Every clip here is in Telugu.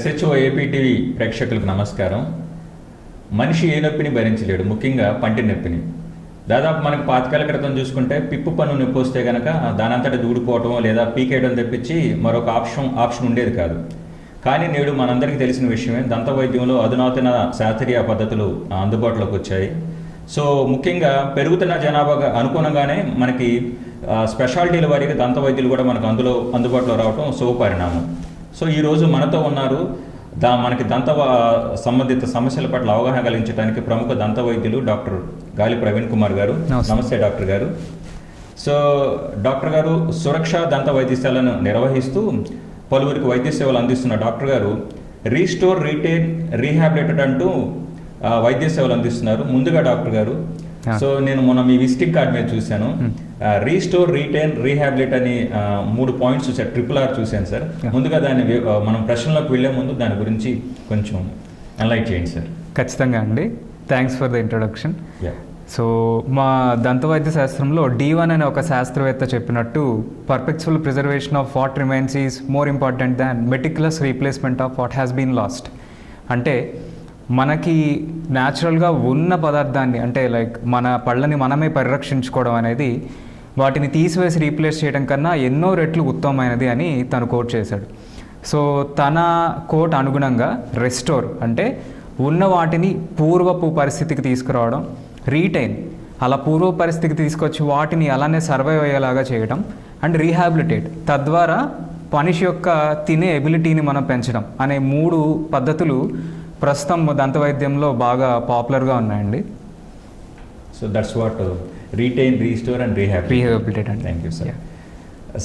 SHO AP TV ప్రేక్షకులకు నమస్కారం. మనిషి ఏ నొప్పిని భరించలేడు, ముఖ్యంగా పంటి నొప్పిని. దాదాపు మనకు 5 ఏళ్ల క్రితం చూసుకుంటే పిప్పు పన్ను నొప్పి వస్తే కనుక దానంతటా దూడిపోవటం లేదా పీకేయడం తప్పించి మరొక ఆప్షన్ ఉండేది కాదు. కానీ నేడు మనందరికీ తెలిసిన విషయమే, దంత వైద్యంలో అధునాతన శాస్త్రీయ పద్ధతులు అందుబాటులోకి వచ్చాయి. సో ముఖ్యంగా పెరుగుతున్న జనాభాగా అనుగుణంగానే మనకి స్పెషాలిటీల వారికి దంత వైద్యులు కూడా మనకు అందుబాటులో రావడం శుభపరిణామం. సో ఈరోజు మనతో ఉన్నారు మనకి దంత సంబంధిత సమస్యల పట్ల అవగాహన కలిగించడానికి ప్రముఖ దంత వైద్యులు డాక్టర్ గాలి ప్రవీణ్ కుమార్ గారు. నమస్తే డాక్టర్ గారు. సో డాక్టర్ గారు సురక్ష దంత వైద్యశాలను నిర్వహిస్తూ పలువురికి వైద్య సేవలు అందిస్తున్న డాక్టర్ గారు రీస్టోర్, రీటైన్, రీహాబిలిటేట్ అంటూ వైద్య సేవలు అందిస్తున్నారు. ముందుగా డాక్టర్ గారు, సో నేను మొన్న మీ విజిటింగ్ కార్డ్ మీద చూశాను, రీస్టోర్, రీటైన్, రీహాబిలిట్ అని 3 పాయింట్స్ చూసారు, RRR చూశాను సార్. ముందుగా దాన్ని మనం ప్రశ్నలోకి వెళ్లే ముందు దాని గురించి కొంచెం ఎన్లైట్ చేయండి సార్. ఖచ్చితంగా అండి, thanks for the introduction. So మా దంత వైద్య శాస్త్రంలో D1 అనే ఒక శాస్త్రవేత్త చెప్పినట్టు, perpetual preservation of what remains is more important than meticulous replacement of what has been lost. అంటే మనకి న్యాచురల్గా ఉన్న పదార్థాన్ని, అంటే లైక్ మన పళ్ళని మనమే పరిరక్షించుకోవడం అనేది వాటిని తీసివేసి రీప్లేస్ చేయడం కన్నా ఎన్నో రెట్లు ఉత్తమమైనది అని తను కోట్ చేశాడు. సో తన కోట్ అనుగుణంగా రెస్టోర్ అంటే ఉన్న వాటిని పూర్వపు పరిస్థితికి తీసుకురావడం, రీటైన్ అలా పూర్వ పరిస్థితికి తీసుకొచ్చి వాటిని అలానే సర్వైవ్ అయ్యేలాగా చేయడం, అండ్ రీహాబిలిటేట్ తద్వారా మనిషి యొక్క తినే ఎబిలిటీని మనం పెంచడం అనే 3 పద్ధతులు ప్రస్తుతం దంత వైద్యంలో బాగా పాపులర్గా ఉన్నాయండి. So that's what retain, restore and rehabilitate అండి. Thank you sir.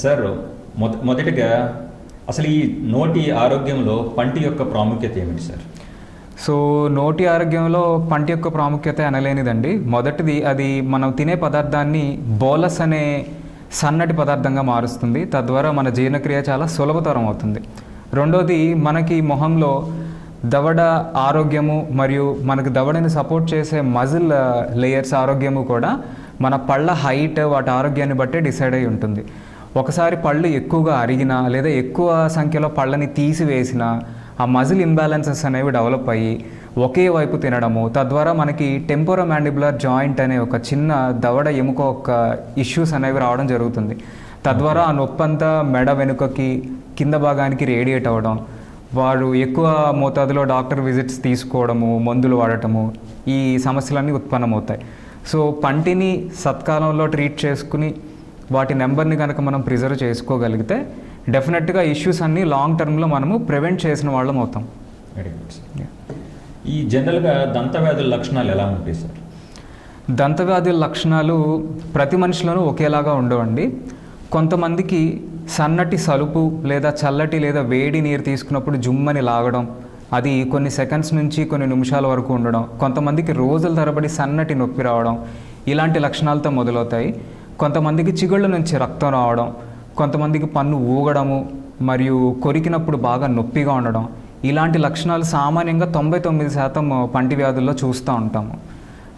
సార్ మొదటిగా అసలు ఈ నోటి ఆరోగ్యంలో పంటి యొక్క ప్రాముఖ్యత ఏమిటి సార్? సో నోటి ఆరోగ్యంలో పంటి యొక్క ప్రాముఖ్యత అనలేనిదండి. మొదటిది, అది మనం తినే పదార్థాన్ని బోలస్ అనే సన్నటి పదార్థంగా మారుస్తుంది, తద్వారా మన జీర్ణక్రియ చాలా సులభతరం అవుతుంది. రెండోది, మనకి మొహంలో దవడ ఆరోగ్యము మరియు మనకు దవడని సపోర్ట్ చేసే మజిల్ లేయర్స్ ఆరోగ్యము కూడా మన పళ్ళ హైట్, వాటి ఆరోగ్యాన్ని బట్టే డిసైడ్ అయి ఉంటుంది. ఒకసారి పళ్ళు ఎక్కువగా అరిగినా లేదా ఎక్కువ సంఖ్యలో పళ్ళని తీసివేసినా ఆ మజిల్ ఇంబ్యాలెన్సెస్ అనేవి డెవలప్ అయ్యి ఒకే వైపు తినడము, తద్వారా మనకి టెంపోరోమాండిబులర్ జాయింట్ అనే ఒక చిన్న దవడ ఎముక ఒక ఇష్యూస్ అనేవి రావడం జరుగుతుంది. తద్వారా ఆ నొప్పంతా మెడ వెనుకకి కింద భాగానికి రేడియేట్ అవ్వడం, వారు ఎక్కువ మోతాదులో డాక్టర్ విజిట్స్ తీసుకోవడము, మందులు వాడటము, ఈ సమస్యలన్నీ ఉత్పన్నమవుతాయి. సో పంటిని సత్కాలంలో ట్రీట్ చేసుకుని వాటి నెంబర్ని కనుక మనం ప్రిజర్వ్ చేసుకోగలిగితే డెఫినెట్గా ఇష్యూస్ అన్నీ లాంగ్ టర్మ్లో మనము ప్రివెంట్ చేసిన వాళ్ళం అవుతాం. Very good sir. ఈ జనరల్గా దంతవ్యాధుల లక్షణాలు ఎలా ఉంటాయి సార్? దంతవ్యాధుల లక్షణాలు ప్రతి మనిషిలోనూ ఒకేలాగా ఉండవండి. కొంతమందికి సన్నటి సలుపు లేదా చల్లటి లేదా వేడి నీరు తీసుకున్నప్పుడు జుమ్మని లాగడం, అది కొన్ని సెకండ్స్ నుంచి కొన్ని నిమిషాల వరకు ఉండడం, కొంతమందికి రోజుల తరబడి సన్నటి నొప్పి రావడం, ఇలాంటి లక్షణాలతో మొదలవుతాయి. కొంతమందికి చిగుళ్ళ నుంచి రక్తం రావడం, కొంతమందికి పన్ను ఊగడము మరియు కొరికినప్పుడు బాగా నొప్పిగా ఉండడం, ఇలాంటి లక్షణాలు సామాన్యంగా 99% పంటి వ్యాధుల్లో చూస్తూ ఉంటాము.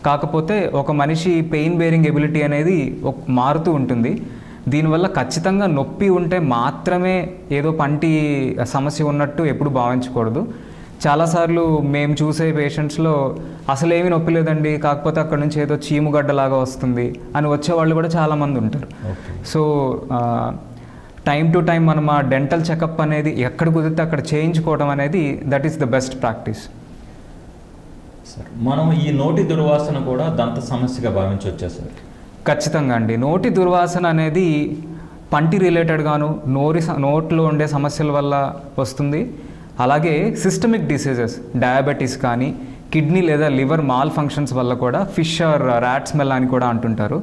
కాకపోతే ఒక మనిషి పెయిన్ బేరింగ్ ఎబిలిటీ అనేది మారుతూ ఉంటుంది. దీనివల్ల ఖచ్చితంగా నొప్పి ఉంటే మాత్రమే ఏదో పంటి సమస్య ఉన్నట్టు ఎప్పుడు భావించకూడదు. చాలాసార్లు మేము చూసే పేషెంట్స్లో అసలేమీ నొప్పి లేదండి, కాకపోతే అక్కడ నుంచి ఏదో చీముగడ్డలాగా వస్తుంది అని వచ్చేవాళ్ళు కూడా చాలామంది ఉంటారు. సో టైం టు టైం మనం ఆ డెంటల్ చెకప్ అనేది ఎక్కడ కుదిరితే అక్కడ చేయించుకోవడం అనేది that is the best practice. Sir మనం ఈ నోటి దుర్వాసన కూడా దంత సమస్యగా భావించవచ్చా సార్? ఖచ్చితంగా అండి. నోటి దుర్వాసన అనేది పంటి రిలేటెడ్గాను నోట్లో ఉండే సమస్యల వల్ల వస్తుంది. అలాగే సిస్టమిక్ డిసీజెస్, డయాబెటీస్ కానీ కిడ్నీ లేదా లివర్ మాల్ ఫంక్షన్స్ వల్ల కూడా ఫిష్ ఆర్ ర్యాట్ స్మెల్ అని కూడా అంటుంటారు.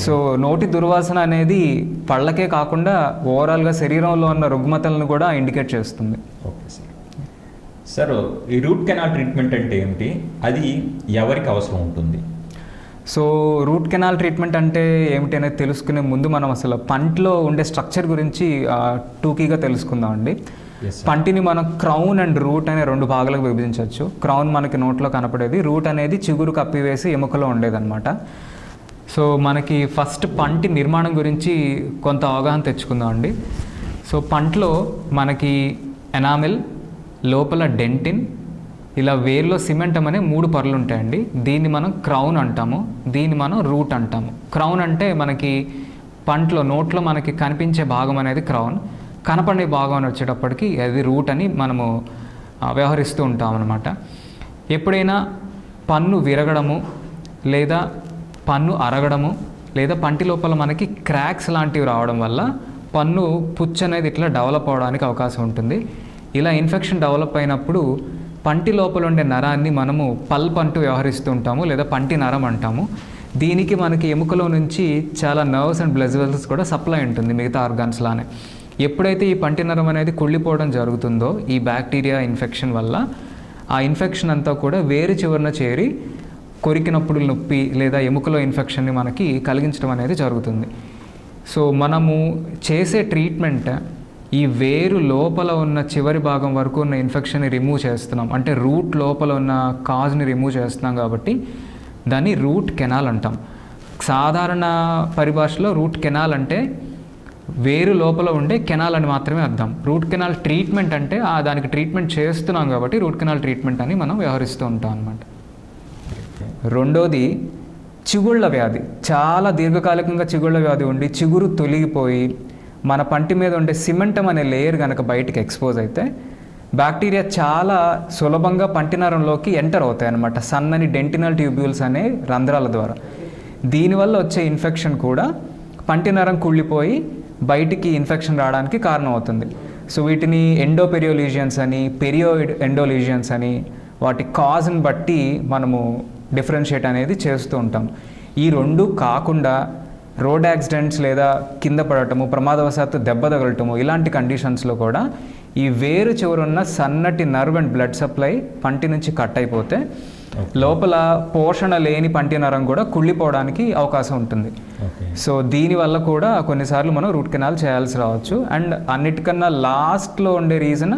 సో నోటి దుర్వాసన అనేది పళ్ళకే కాకుండా ఓవరాల్గా శరీరంలో ఉన్న రుగ్మతలను కూడా ఇండికేట్ చేస్తుంది. Okay sir. సార్ ఈ రూట్ కెనాల్ ట్రీట్మెంట్ అంటే ఏమిటి, అది ఎవరికి అవసరం ఉంటుంది? సో రూట్ కెనాల్ ట్రీట్మెంట్ అంటే ఏమిటి అనేది తెలుసుకునే ముందు మనం అసలు పంటిలో ఉండే స్ట్రక్చర్ గురించి టూకీగా తెలుసుకుందాం అండి. పంటిని మనం క్రౌన్ అండ్ రూట్ అనే 2 భాగాలకు విభజించవచ్చు. క్రౌన్ మనకి నోట్లో కనపడేది, రూట్ అనేది చిగురు కప్పివేసి ఎముకలో ఉండేదన్నమాట. సో సో మనకి ఫస్ట్ పంటి నిర్మాణం గురించి కొంత అవగాహన తెచ్చుకుందాం అండి. సో పంటలో మనకి ఎనామిల్, లోపల డెంటిన్, ఇలా వేర్లో సిమెంటం అనే 3 పొరలు ఉంటాయండి. దీన్ని మనం క్రౌన్ అంటాము, దీన్ని మనం రూట్ అంటాము. క్రౌన్ అంటే మనకి పంటలో నోట్లో మనకి కనిపించే భాగం అనేది క్రౌన్, కనపడే భాగం అని వచ్చేటప్పటికి అది రూట్ అని మనము వ్యవహరిస్తూ ఉంటాం అన్నమాట. ఎప్పుడైనా పన్ను విరగడము లేదా పన్ను అరగడము లేదా పంటి లోపల మనకి క్రాక్స్ లాంటివి రావడం వల్ల పన్ను పుచ్చు అనేది ఇట్లా డెవలప్ అవడానికి అవకాశం ఉంటుంది. ఇలా ఇన్ఫెక్షన్ డెవలప్ అయినప్పుడు పంటి లోపల ఉండే నరాన్ని మనము పల్ప్ అంటూ వ్యవహరిస్తూ ఉంటాము లేదా పంటి నరం అంటాము. దీనికి మనకి ఎముకలో నుంచి చాలా నర్వ్స్ అండ్ బ్లడ్ వెసల్స్ కూడా సప్లై ఉంటుంది మిగతా ఆర్గాన్స్ లానే. ఎప్పుడైతే ఈ పంటి నరం అనేది కుళ్ళిపోవడం జరుగుతుందో ఈ బ్యాక్టీరియా ఇన్ఫెక్షన్ వల్ల, ఆ ఇన్ఫెక్షన్ అంతా కూడా వేరు చివరన చేరి కొరికినప్పుడు నొప్పి లేదా ఎముకలో ఇన్ఫెక్షన్ని మనకి కలిగించడం అనేది జరుగుతుంది. సో మనము చేసే ట్రీట్మెంట్ ఈ వేరు లోపల ఉన్న చివరి భాగం వరకు ఉన్న ఇన్ఫెక్షన్ని రిమూవ్ చేస్తున్నాం, అంటే రూట్ లోపల ఉన్న కాజ్ని రిమూవ్ చేస్తున్నాం కాబట్టి దాన్ని రూట్ కెనాల్ అంటాం. సాధారణ పరిభాషలో రూట్ కెనాల్ అంటే వేరు లోపల ఉండే కెనాల్ అని మాత్రమే అర్థం. రూట్ కెనాల్ ట్రీట్మెంట్ అంటే దానికి ట్రీట్మెంట్ చేస్తున్నాం కాబట్టి రూట్ కెనాల్ ట్రీట్మెంట్ అని మనం వ్యవహరిస్తూ ఉంటాం అన్నమాట. రెండోది చిగుళ్ళ వ్యాధి. చాలా దీర్ఘకాలికంగా చిగుళ్ళ వ్యాధి ఉండి చిగురు తొలగిపోయి మన పంటి మీద ఉండే సిమెంటం అనే లేయర్ కనుక బయటికి ఎక్స్పోజ్ అయితే బ్యాక్టీరియా చాలా సులభంగా పంటి నరంలోకి ఎంటర్ అవుతాయి అన్నమాట, సన్నని డెంటినల్ ట్యూబ్యూల్స్ అనే రంధ్రాల ద్వారా. దీనివల్ల వచ్చే ఇన్ఫెక్షన్ కూడా పంటి నరం కుళ్ళిపోయి బయటికి ఇన్ఫెక్షన్ రావడానికి కారణం అవుతుంది. సో వీటిని ఎండోపెరియోలీజియన్స్ అని, పెరియోయిడ్ ఎండోలీజియన్స్ అని, వాటి కాజ్ని బట్టి మనము డిఫరెన్షియేట్ అనేది చేస్తూ ఉంటాం. ఈ రెండు కాకుండా రోడ్ యాక్సిడెంట్స్ లేదా కింద పడటము, ప్రమాదవశాత్తు దెబ్బ తగలటము, ఇలాంటి కండిషన్స్లో కూడా ఈ వేరు చివరున్న సన్నటి నర్వ్ అండ్ బ్లడ్ సప్లై పంటి నుంచి కట్ అయిపోతే లోపల పోషణ లేని పంటి నరం కూడా కుళ్ళిపోవడానికి అవకాశం ఉంటుంది. సో దీనివల్ల కూడా కొన్నిసార్లు మనం రూట్ కెనాల్ చేయాల్సి రావచ్చు. అండ్ అన్నిటికన్నా లాస్ట్లో ఉండే రీజన్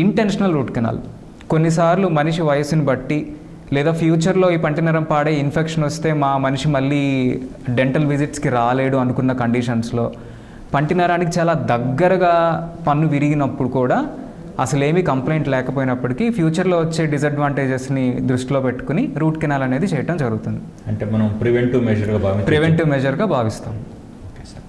ఇంటెన్షనల్ రూట్ కెనాల్. కొన్నిసార్లు మనిషి వయసుని బట్టి లేదా ఫ్యూచర్లో ఈ పంటి నరం పాడే ఇన్ఫెక్షన్ వస్తే మనిషి మళ్ళీ డెంటల్ విజిట్స్కి రాలేడు అనుకున్న కండిషన్స్లో పంటి నరానికి చాలా దగ్గరగా పన్ను విరిగినప్పుడు కూడా అసలు ఏమీ కంప్లైంట్ లేకపోయినప్పటికీ ఫ్యూచర్లో వచ్చే డిసడ్వాంటేజెస్ని దృష్టిలో పెట్టుకుని రూట్ కెనాల్ అనేది చేయడం జరుగుతుంది. అంటే మనం ప్రివెంటివ్ మెజర్గా భావిస్తాం. Okay sir.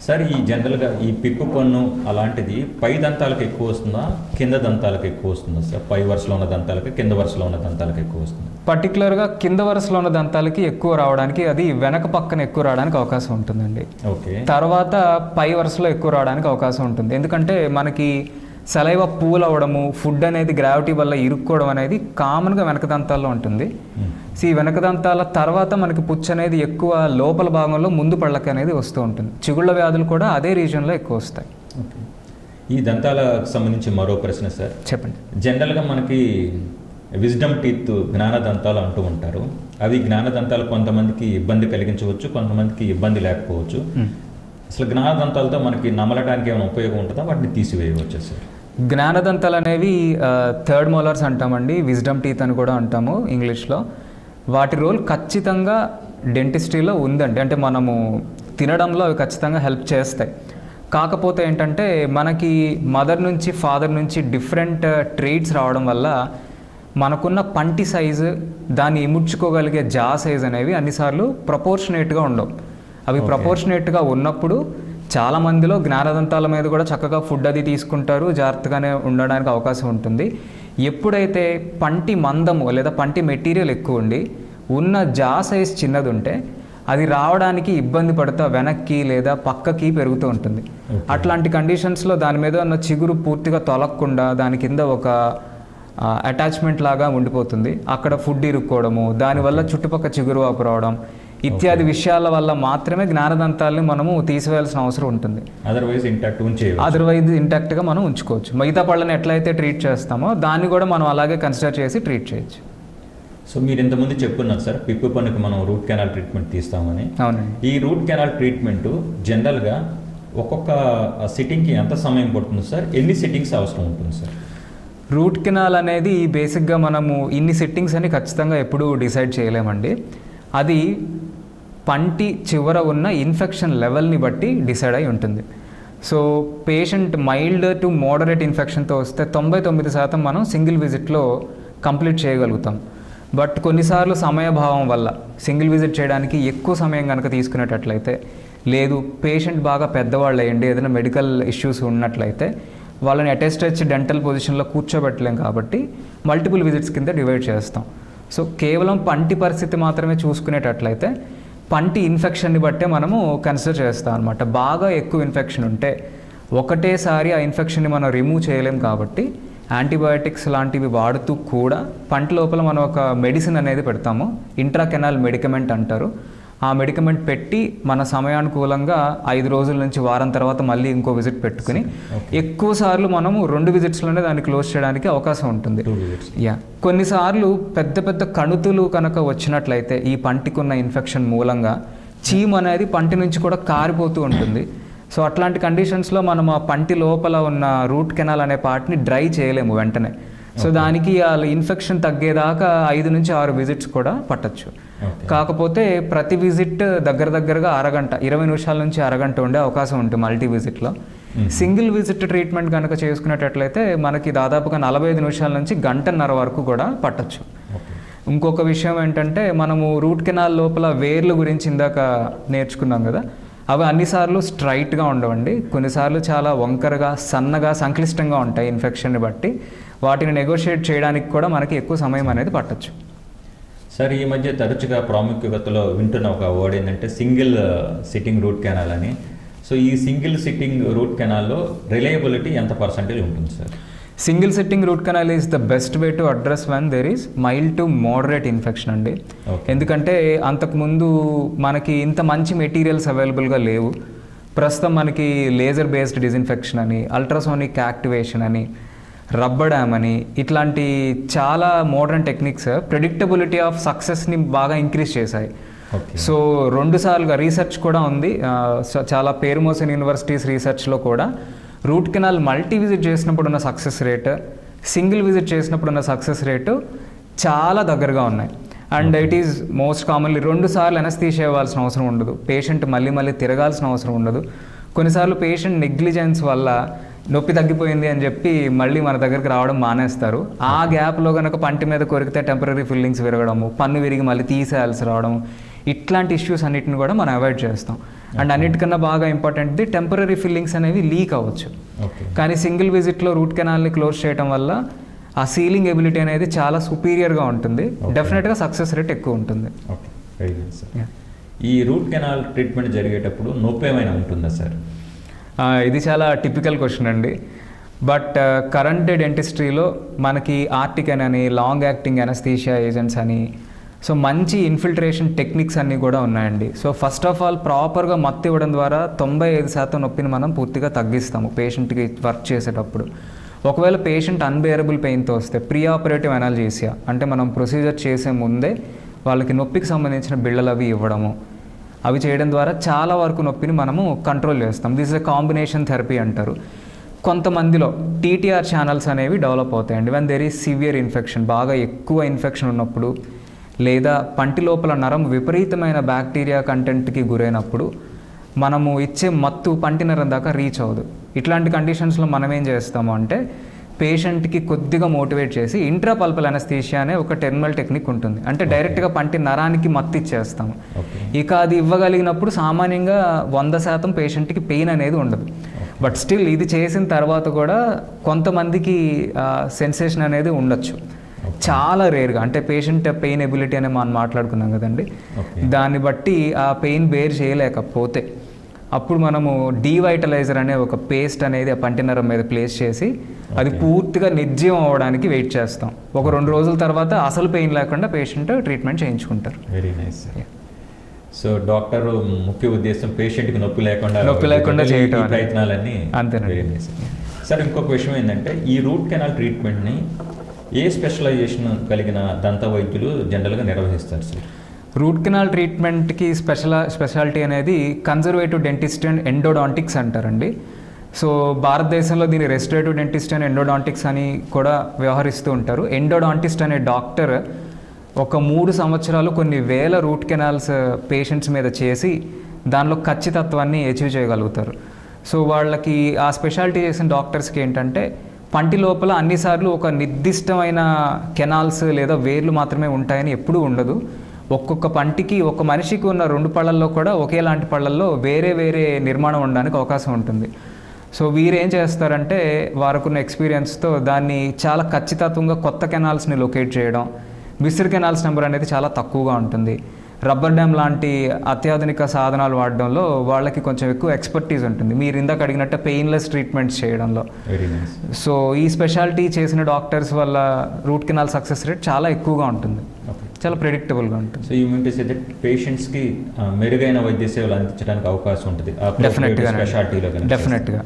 సార్, ఈ జనరల్గా ఈ పిప్పు పన్ను అలాంటిది పై దంతాలకు ఎక్కువ వస్తుందా, కింద దంతాలకు ఎక్కువ వస్తుందా సార్? పై వరుసలో ఉన్న దంతాలకి, కింద వరుసలో ఉన్న దంతాలకు ఎక్కువ వస్తుంది? పర్టికులర్గా కింద వరుసలో ఉన్న దంతాలకి ఎక్కువ రావడానికి, అది వెనక పక్కన ఎక్కువ రావడానికి అవకాశం ఉంటుందండి. ఓకే. తర్వాత పై వరుసలో ఎక్కువ రావడానికి అవకాశం ఉంటుంది. ఎందుకంటే మనకి సలైవా పూల్ అవ్వడము, ఫుడ్ అనేది గ్రావిటీ వల్ల ఇరుక్కోవడం అనేది కామన్గా వెనక దంతాల్లో ఉంటుంది. సో ఈ వెనక దంతాల తర్వాత మనకి పుచ్చు అనేది ఎక్కువ లోపల భాగంలో ముందు పళ్ళకి అనేది వస్తూ ఉంటుంది. చిగుళ్ళ వ్యాధులు కూడా అదే రీజన్లో ఎక్కువ వస్తాయి. ఈ దంతాలకు సంబంధించి మరో ప్రశ్న సార్. చెప్పండి. జనరల్గా మనకి విజ్డమ్ టీత్, జ్ఞాన దంతాలు అంటూ ఉంటారు. అవి జ్ఞాన దంతాలు కొంతమందికి ఇబ్బంది కలిగించవచ్చు, కొంతమందికి ఇబ్బంది లేకపోవచ్చు. అసలు జ్ఞానదంతాలతో మనకి నమలడానికి ఏమైనా ఉపయోగం ఉంటుందా, వాటిని తీసివేయవచ్చు సార్? జ్ఞానదంతాలు అనేవి థర్డ్ మోలార్స్ అంటామండి, విజ్డమ్ టీత్ అని కూడా అంటాము ఇంగ్లీష్లో. వాటి రోల్ ఖచ్చితంగా డెంటిస్ట్రీలో ఉందండి. అంటే మనము తినడంలో అవి ఖచ్చితంగా హెల్ప్ చేస్తాయి. కాకపోతే ఏంటంటే మనకి మదర్ నుంచి ఫాదర్ నుంచి డిఫరెంట్ ట్రేట్స్ రావడం వల్ల మనకున్న పంటి సైజు, దాన్ని ఇముడ్చుకోగలిగే జా సైజ్ అనేవి అన్నిసార్లు ప్రపోర్షనేట్గా ఉండవు. అవి ప్రపోర్షనేట్గా ఉన్నప్పుడు చాలామందిలో జ్ఞానదంతాల మీద కూడా చక్కగా ఫుడ్ అది తీసుకుంటారు, జాగ్రత్తగానే ఉండడానికి అవకాశం ఉంటుంది. ఎప్పుడైతే పంటి మందము లేదా పంటి మెటీరియల్ ఎక్కువ ఉండి ఉన్న జా సైజ్ చిన్నది ఉంటే అది రావడానికి ఇబ్బంది పడుతూ వెనక్కి లేదా పక్కకి పెరుగుతూ ఉంటుంది. అట్లాంటి కండిషన్స్లో దాని మీద ఉన్న చిగురు పూర్తిగా తొలగకుండా దాని కింద ఒక అటాచ్మెంట్ లాగా ఉండిపోతుంది. అక్కడ ఫుడ్ ఇరుక్కోవడము, దానివల్ల చుట్టుపక్కల చిగురు వాపు రావడం ఇత్యాది విషయాల వల్ల మాత్రమే జ్ఞానదంతాలని మనము తీసివేయాల్సిన అవసరం ఉంటుంది. అదర్వైజ్ ఇంటాక్ట్గా మనం ఉంచుకోవచ్చు. మిగతా పళ్ళని ఎట్లయితే ట్రీట్ చేస్తామో దాన్ని కూడా మనం అలాగే కన్సిడర్ చేసి ట్రీట్ చేయొచ్చు. సో మీరు ఇంతకుముందు చెప్పున్నారు సార్, పిప్పు పన్నుకి మనం రూట్ కెనాల్ ట్రీట్మెంట్ తీస్తామని. అవునండి. ఈ రూట్ కెనాల్ ట్రీట్మెంట్ జనరల్గా ఒక్కొక్క సిట్టింగ్కి ఎంత సమయం పడుతుంది సార్? ఎన్ని సిట్టింగ్స్ అవసరం ఉంటుంది సార్? రూట్ కెనాల్ అనేది బేసిక్గా మనము ఇన్ని సిట్టింగ్స్ అని ఖచ్చితంగా ఎప్పుడూ డిసైడ్ చేయలేమండి. అది పంటి చివర ఉన్న ఇన్ఫెక్షన్ లెవెల్ని బట్టి డిసైడ్ అయి ఉంటుంది. So patient mild to moderate ఇన్ఫెక్షన్తో వస్తే 99% మనం సింగిల్ విజిట్లో కంప్లీట్ చేయగలుగుతాం. బట్ కొన్నిసార్లు సమయభావం వల్ల సింగిల్ విజిట్ చేయడానికి ఎక్కువ సమయం కనుక తీసుకునేటట్లయితే, లేదు పేషెంట్ బాగా పెద్దవాళ్ళు అయ్యండి, ఏదైనా మెడికల్ ఇష్యూస్ ఉన్నట్లయితే వాళ్ళని అటెస్టెడ్ డెంటల్ పొజిషన్లో కూర్చోబెట్టలేం కాబట్టి మల్టిపుల్ విజిట్స్ కింద డివైడ్ చేస్తాం. సో కేవలం పంటి పరిస్థితి మాత్రమే చూసుకునేటట్లయితే పంటి ఇన్ఫెక్షన్ని బట్టే మనము కన్సిడర్ చేస్తాం అనమాట. బాగా ఎక్కువ ఇన్ఫెక్షన్ ఉంటే ఒకటేసారి ఆ ఇన్ఫెక్షన్ని మనం రిమూవ్ చేయలేం కాబట్టి యాంటీబయాటిక్స్ లాంటివి వాడుతూ కూడా పంటి లోపల మనం ఒక మెడిసిన్ అనేది పెడతాము, ఇంట్రాకెనాల్ మెడికమెంట్ అంటారు. ఆ మెడికమెంట్ పెట్టి మన సమయానుకూలంగా 5 రోజుల నుంచి వారం తర్వాత మళ్ళీ ఇంకో విజిట్ పెట్టుకుని ఎక్కువ సార్లు మనము 2 విజిట్స్లోనే దాన్ని క్లోజ్ చేయడానికి అవకాశం ఉంటుంది. కొన్నిసార్లు పెద్ద పెద్ద కణుతులు కనుక వచ్చినట్లయితే ఈ పంటికున్న ఇన్ఫెక్షన్ మూలంగా చీమ్ అనేది పంటి నుంచి కూడా కారిపోతూ ఉంటుంది. సో అట్లాంటి కండిషన్స్లో మనం ఆ పంటి లోపల ఉన్న రూట్ కెనాల్ అనే పార్ట్ని డ్రై చేయలేము వెంటనే. సో దానికి ఆ ఇన్ఫెక్షన్ తగ్గేదాకా 5 నుంచి 6 విజిట్స్ కూడా పట్టచ్చు. కాకపోతే ప్రతి విజిట్ దగ్గరగా అరగంట, 20 నిమిషాల నుంచి అరగంట ఉండే అవకాశం ఉంటుంది మల్టీ విజిట్లో. సింగిల్ విజిట్ ట్రీట్మెంట్ కనుక చేసుకునేటట్లయితే మనకి దాదాపుగా 45 నిమిషాల నుంచి గంటన్నర వరకు కూడా పట్టచ్చు. ఇంకొక విషయం ఏంటంటే, మనము రూట్ కెనాల్ లోపల వేర్ల గురించి ఇందాక నేర్చుకున్నాం కదా, అవి అన్నిసార్లు స్ట్రైట్గా ఉండవండి. కొన్నిసార్లు చాలా వంకరగా, సన్నగా, సంక్లిష్టంగా ఉంటాయి ఇన్ఫెక్షన్ని బట్టి. వాటిని నెగోషియేట్ చేయడానికి కూడా మనకి ఎక్కువ సమయం అనేది పట్టచ్చు. సార్, ఈ మధ్య తరచుగా ప్రాముఖ్యతలో వింటున్న ఒక వర్డ్ ఏంటంటే సింగిల్ సిట్టింగ్ రూట్ కెనాల్ అని. సో ఈ సింగిల్ సిట్టింగ్ రూట్ కెనాల్లో రిలయబిలిటీ ఎంత పర్సెంటేజ్ ఉంటుంది sir? Single sitting root canal is the best way to address when there is mild to moderate infection అండి. ఎందుకంటే అంతకుముందు మనకి ఇంత మంచి మెటీరియల్స్ అవైలబుల్గా లేవు. ప్రస్తుతం మనకి లేజర్ బేస్డ్ డిజిన్ఫెక్షన్ అని, అల్ట్రాసోనిక్ యాక్టివేషన్ అని, రబ్బర్ డ్యామ్ అని, ఇట్లాంటి చాలా మోడర్న్ టెక్నిక్స్ ప్రెడిక్టబిలిటీ ఆఫ్ సక్సెస్ని బాగా ఇంక్రీజ్ చేశాయి. సో 2 సార్లుగా రీసెర్చ్ కూడా ఉంది. చాలా పేరు మోసిన యూనివర్సిటీస్ రీసెర్చ్లో కూడా రూట్ కెనాల్ మల్టీ విజిట్ చేసినప్పుడు ఉన్న సక్సెస్ రేట్, సింగిల్ విజిట్ చేసినప్పుడు ఉన్న సక్సెస్ రేటు చాలా దగ్గరగా ఉన్నాయి. And it is most commonly 2 సార్లు అనస్థీషియా ఇవ్వాల్సిన అవసరం ఉండదు, పేషెంట్ మళ్ళీ తిరగాల్సిన అవసరం ఉండదు. కొన్నిసార్లు పేషెంట్ నెగ్లిజెన్స్ వల్ల నొప్పి తగ్గిపోయింది అని చెప్పి మళ్ళీ మన దగ్గరికి రావడం మానేస్తారు. ఆ గ్యాప్లో కనుక పంటి మీద కొరికితే టెంపరీ ఫిల్లింగ్స్ విరగడము, పన్ను విరిగి మళ్ళీ తీసేయాల్సి రావడం, ఇట్లాంటి ఇష్యూస్ అన్నిటిని కూడా మనం అవాయిడ్ చేస్తాం. అండ్ అన్నిటికన్నా బాగా ఇంపార్టెంట్ది టెంపరీ ఫిల్లింగ్స్ అనేవి లీక్ అవ్వచ్చు. కానీ సింగిల్ విజిట్లో రూట్ కెనాల్ని క్లోజ్ చేయడం వల్ల ఆ సీలింగ్ ఎబిలిటీ అనేది చాలా సుపీరియర్గా ఉంటుంది. డెఫినెట్గా సక్సెస్ రేట్ ఎక్కువ ఉంటుంది. ఈ రూట్ కెనాల్ ట్రీట్మెంట్ జరిగేటప్పుడు నొప్పి ఏమైనా ఉంటుందా సార్? ఇది చాలా టిపికల్ క్వశ్చన్ అండి. బట్ కరెంట్ డెంటిస్ట్రీలో మనకి ఆర్టికెన్ అని, లాంగ్ యాక్టింగ్ అనస్థీషియా ఏజెంట్స్ అని, సో మంచి ఇన్ఫిల్ట్రేషన్ టెక్నిక్స్ అన్నీ కూడా ఉన్నాయండి. సో ఫస్ట్ ఆఫ్ ఆల్ ప్రాపర్గా మత్తు ఇవ్వడం ద్వారా 95% నొప్పిని మనం పూర్తిగా తగ్గిస్తాము పేషెంట్కి వర్క్ చేసేటప్పుడు. ఒకవేళ పేషెంట్ అన్బేరబుల్ పెయిన్తో వస్తే ప్రీ ఆపరేటివ్ అనాల్జీసియా అంటే మనం ప్రొసీజర్ చేసే ముందే వాళ్ళకి నొప్పికి సంబంధించిన బిళ్ళలు అవి ఇవ్వడము, అవి చేయడం ద్వారా చాలా వరకు నొప్పిని మనము కంట్రోల్ చేస్తాం. This is a combination therapy అంటారు. కొంతమందిలో టీటీఆర్ ఛానల్స్ అనేవి డెవలప్ అవుతాయండి. When there is severe infection, బాగా ఎక్కువ ఇన్ఫెక్షన్ ఉన్నప్పుడు, లేదా పంటి లోపల నరం విపరీతమైన బ్యాక్టీరియా కంటెంట్కి గురైనప్పుడు మనము ఇచ్చే మత్తు పంటి నరం దాకా రీచ్ అవ్వదు. ఇట్లాంటి కండిషన్స్లో మనం ఏం చేస్తాము అంటే పేషెంట్కి కొద్దిగా మోటివేట్ చేసి ఇంట్రాపల్పల్ అనస్థీషియా అనే ఒక టెర్మినల్ టెక్నిక్ ఉంటుంది. అంటే డైరెక్ట్గా పంటి నరానికి మత్తు ఇచ్చేస్తాము. ఇక అది ఇవ్వగలిగినప్పుడు సామాన్యంగా 100% పేషెంట్కి పెయిన్ అనేది ఉండదు. బట్ స్టిల్ ఇది చేసిన తర్వాత కూడా కొంతమందికి సెన్సేషన్ అనేది ఉండొచ్చు. చాలా రేర్గా, అంటే పేషెంట్ పెయిన్ ఎబిలిటీ అని మనం మాట్లాడుకున్నాం కదండి, దాన్ని బట్టి ఆ పెయిన్ బేర్ చేయలేకపోతే అప్పుడు మనము డీవైటలైజర్ అనే ఒక పేస్ట్ అనేది ఆ పంటి నరం మీద ప్లేస్ చేసి అది పూర్తిగా నిర్జీవం అవ్వడానికి వెయిట్ చేస్తాం. ఒక 2 రోజుల తర్వాత అసలు పెయిన్ లేకుండా పేషెంట్ ట్రీట్మెంట్ చేయించుకుంటారు. Very nice. సో డాక్టర్ ముఖ్య ఉద్దేశం పేషెంట్కి నొప్పి లేకుండా చేయటం ప్రయత్నాలన్నీ అంతేనండి. సార్, ఇంకొక విషయం ఏంటంటే ఈ రూట్ కెనాల్ ట్రీట్మెంట్ని ఏ స్పెషలైజేషన్ కలిగిన దంత వైద్యులు జనరల్గా నిర్వహిస్తారు సార్? రూట్ కెనాల్ ట్రీట్మెంట్కి స్పెషాలిటీ అనేది కన్జర్వేటివ్ డెంటిస్ట్ అండ్ ఎండోడాంటిక్స్ అంటారండి. సో భారతదేశంలో దీన్ని రెస్టరేటివ్ డెంటిస్ట్ అండ్ ఎండోడాంటిక్స్ అని కూడా వ్యవహరిస్తూ ఉంటారు. ఎండోడాంటిస్ట్ అనే డాక్టర్ ఒక 3 సంవత్సరాలు కొన్ని వేల రూట్ కెనాల్స్ పేషెంట్స్ మీద చేసి దానిలో ఖచ్చితత్వాన్ని అచీవ్ చేయగలుగుతారు. సో వాళ్ళకి ఆ స్పెషాలిటీ చేసిన డాక్టర్స్కి ఏంటంటే పంటి లోపల అన్నిసార్లు ఒక నిర్దిష్టమైన కెనాల్స్ లేదా వేర్లు మాత్రమే ఉంటాయని ఎప్పుడూ ఉండదు. ఒక్కొక్క పంటికి ఒక మనిషికి ఉన్న 2 పళ్ళల్లో కూడా ఒకేలాంటి పళ్ళల్లో వేరే వేరే నిర్మాణం ఉండడానికి అవకాశం ఉంటుంది. సో వీరు ఏం చేస్తారంటే వారికున్న ఎక్స్పీరియన్స్తో దాన్ని చాలా ఖచ్చితత్వంగా కొత్త కెనాల్స్ని లొకేట్ చేయడం, విసిర్ కెనాల్స్ నెంబర్ అనేది చాలా తక్కువగా ఉంటుంది. రబ్బర్ డ్యామ్ లాంటి అత్యాధునిక సాధనాలు వాడడంలో వాళ్ళకి కొంచెం ఎక్కువ ఎక్స్పర్టీస్ ఉంటుంది, మీరు ఇందాక అడిగినట్టు పెయిన్లెస్ ట్రీట్మెంట్స్ చేయడంలో. సో ఈ స్పెషాలిటీ చేసిన డాక్టర్స్ వల్ల రూట్ కెనాల్ సక్సెస్ రేట్ చాలా ఎక్కువగా ఉంటుంది, చాలా ప్రెడిక్టబుల్గా ఉంటుంది. So you mean to say that పేషెంట్స్కి మెరుగైన వైద్య సేవలు అందించడానికి అవకాశం ఉంటుంది డెఫినెట్గా స్పెషాలిటీలో. డెఫినెట్గా.